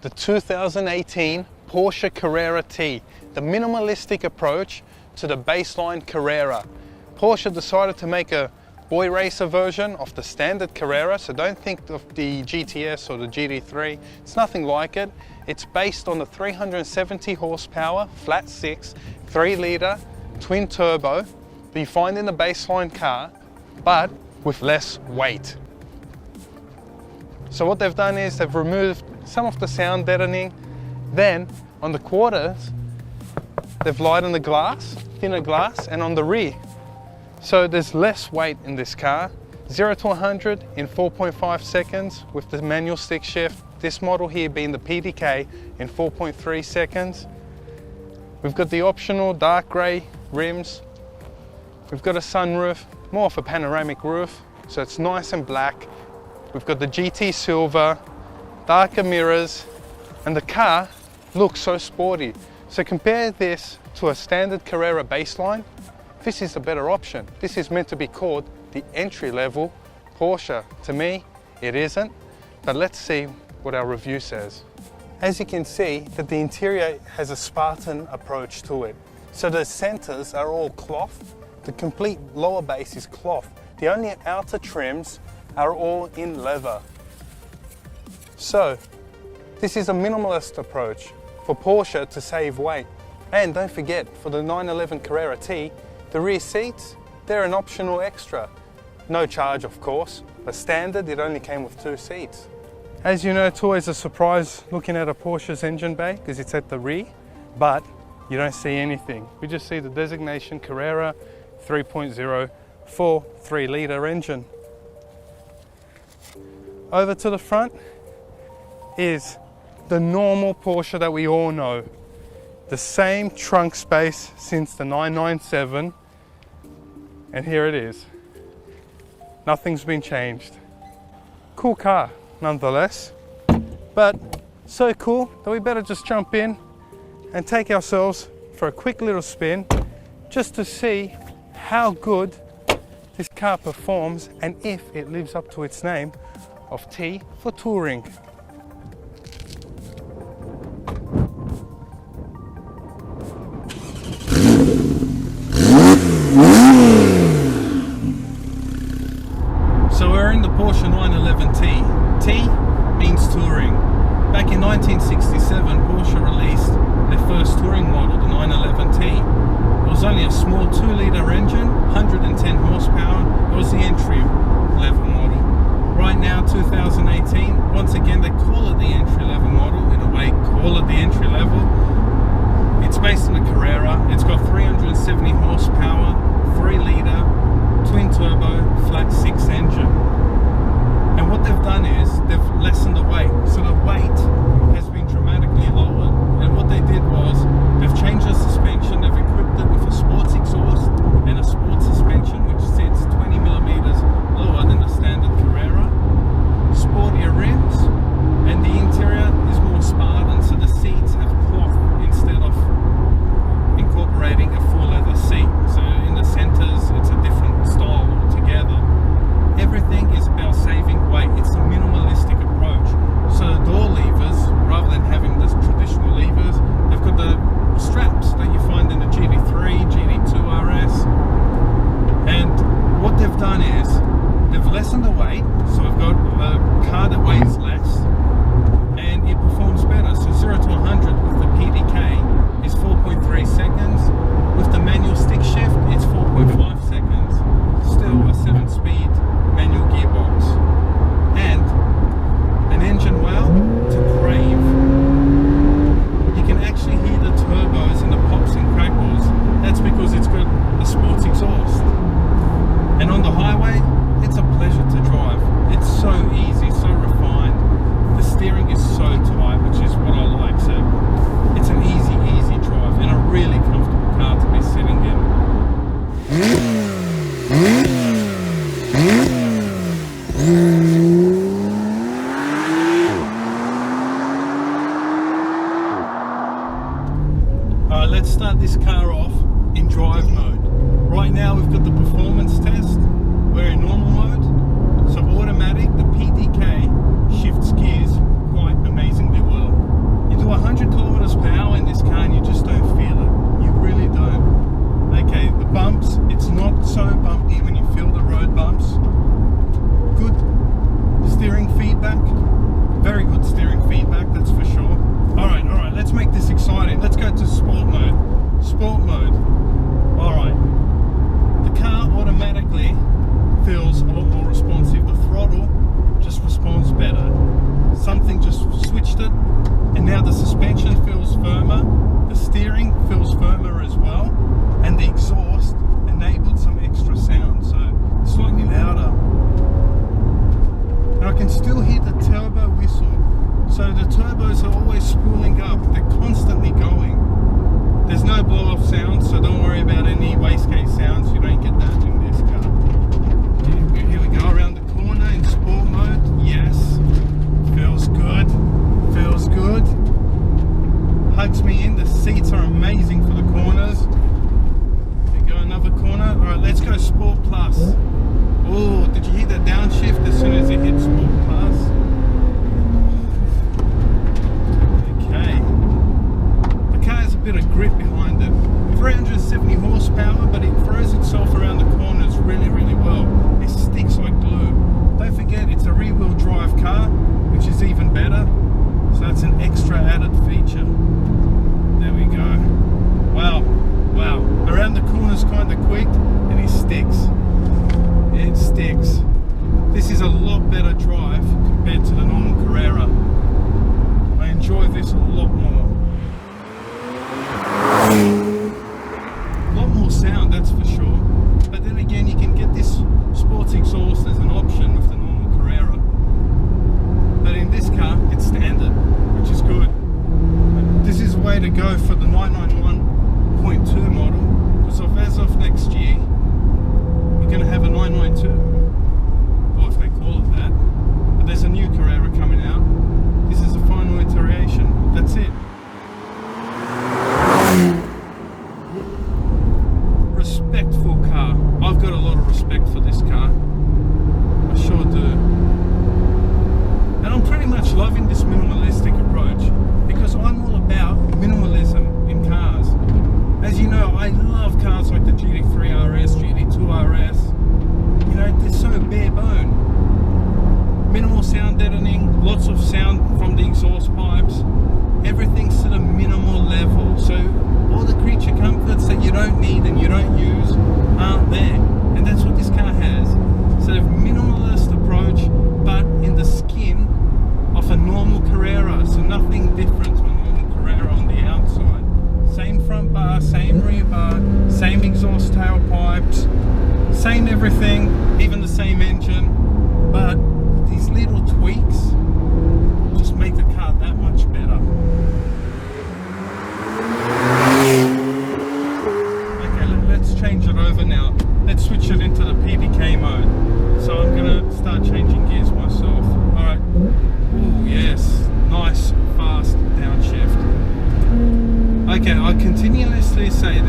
The 2018 Porsche Carrera T, the minimalistic approach to the baseline Carrera. Porsche decided to make a boy racer version of the standard Carrera, so don't think of the GTS or the GT3, it's nothing like it. It's based on the 370 horsepower, flat 6, 3 litre, twin turbo that you find in the baseline car, but with less weight. So what they've done is they've removed some of the sound deadening. Then on the quarters, they've lightened the glass, thinner glass, and on the rear. So there's less weight in this car. 0 to 100 in 4.5 seconds with the manual stick shift. This model here being the PDK in 4.3 seconds. We've got the optional dark grey rims. We've got a sunroof, more of a panoramic roof, so it's nice and black. We've got the GT silver, darker mirrors, and the car looks so sporty. So compare this to a standard Carrera baseline. This is a better option. This is meant to be called the entry-level Porsche. To me, it isn't, but let's see what our review says. As you can see, that the interior has a Spartan approach to it. So the centers are all cloth. The complete lower base is cloth. The only outer trims are all in leather. So this is a minimalist approach for Porsche to save weight. And don't forget, for the 911 Carrera T, the rear seats, they're an optional extra. No charge, of course, but standard, it only came with 2 seats. As you know, it's always a surprise looking at a Porsche's engine bay because it's at the rear, but you don't see anything. We just see the designation Carrera 3.0 for 3 litre engine. Over to the front is the normal Porsche that we all know. The same trunk space since the 997, and here it is. Nothing's been changed. Cool car, nonetheless, but so cool that we better just jump in and take ourselves for a quick little spin just to see how good this car performs and if it lives up to its name of T for touring. So we're in the Porsche 911T. T means touring. Back in 1967, Porsche released their first touring model, the 911T. It was only a small 2-litre engine, 110 horsepower. It was the entry level model. Right now, 2018, once again they call it the entry level model. In a way, call it the entry level. It's based on a Carrera. It's got 370 horsepower, 3-litre, twin turbo, flat 6 engine. And what they've done is they've lessened the weight. So the weight has been dramatically lowered. And what they did was they've changed the suspension. They've equipped it with a sports exhaust and a sports suspension, which sits 20 millimeters lower than the standard Carrera. Sportier rims, and the interior is more Spartan, so the seats have cloth instead of incorporating a full leather seat. So in the centers, it's a different style altogether. Everything is about saving weight. It's a minimalistic approach. So the door levers, rather than having the traditional levers, they've got the straps that you find in the GT3, GT2 RS. And what they've done is they've lessened the weight, so we've got a car that weighs less and it performs better. So 0 to 100 with the PDK is 4.3 seconds. With the manual stick shift, it's 4.5 seconds. Still a 7-speed manual sport mode. Alright, the car automatically feels a lot more responsive. The throttle just responds better. Something just switched it, and now the suspension feels firmer, the steering feels firmer as well, and the exhaust enabled some extra sound, so it's slightly louder. And I can still hear the turbo whistle. So the turbos are always spooling up, they're constantly going. There's no blow off sound, so don't worry about any wastegate sounds, you don't get that in this car. Here we go around the corner in sport mode, yes. Feels good, feels good. Hugs me in, the seats are amazing for the corners. There you go, another corner. Alright, let's go Sport Plus. Oh, did you hear that downshift as soon as it hit Sport Plus? Okay. The car has a bit of grip behind it. 370 horsepower, but it throws itself around the corners really, really well. It sticks like glue. Don't forget, it's a rear-wheel drive car, which is even better. So that's an extra added feature. There we go. Wow, wow. Around the corner's kind of quick, and it sticks. It sticks. This is a lot better drive compared to the normal Carrera. I enjoy this a lot more. A lot more sound, that's for sure. But then again, you can get this sports exhaust as an option with the normal Carrera. But in this car, it's standard, which is good. This is the way to go for the 991.2 model, because as of next year, we're going to have a 992, or if they call it that. But there's a new Carrera coming out. This is the final iteration. That's it. Respectful car. I've got a lot of respect for this car. I sure do. And I'm pretty much loving this minimalistic approach, because I'm all about minimalism in cars. As you know, I love cars like the GT3 RS, GT2 RS. You know, they're so bare bone. Minimal sound deadening, lots of sound from the exhaust pipes. Everything's to the minimal level. So all the creature comforts that you don't need and you don't use aren't there. And that's what this car has. So a minimalist approach, but in the skin of a normal Carrera. So nothing different to a normal Carrera on the outside. Same front bar, same rear bar, same exhaust tailpipes, same everything, even the same engine. But these little tweaks just make the car that much better. Okay, let's change it over now. Let's switch it into the PDK mode. So I'm gonna start changing gears myself. Alright. Oh yes, nice fast downshift. Okay, I continuously say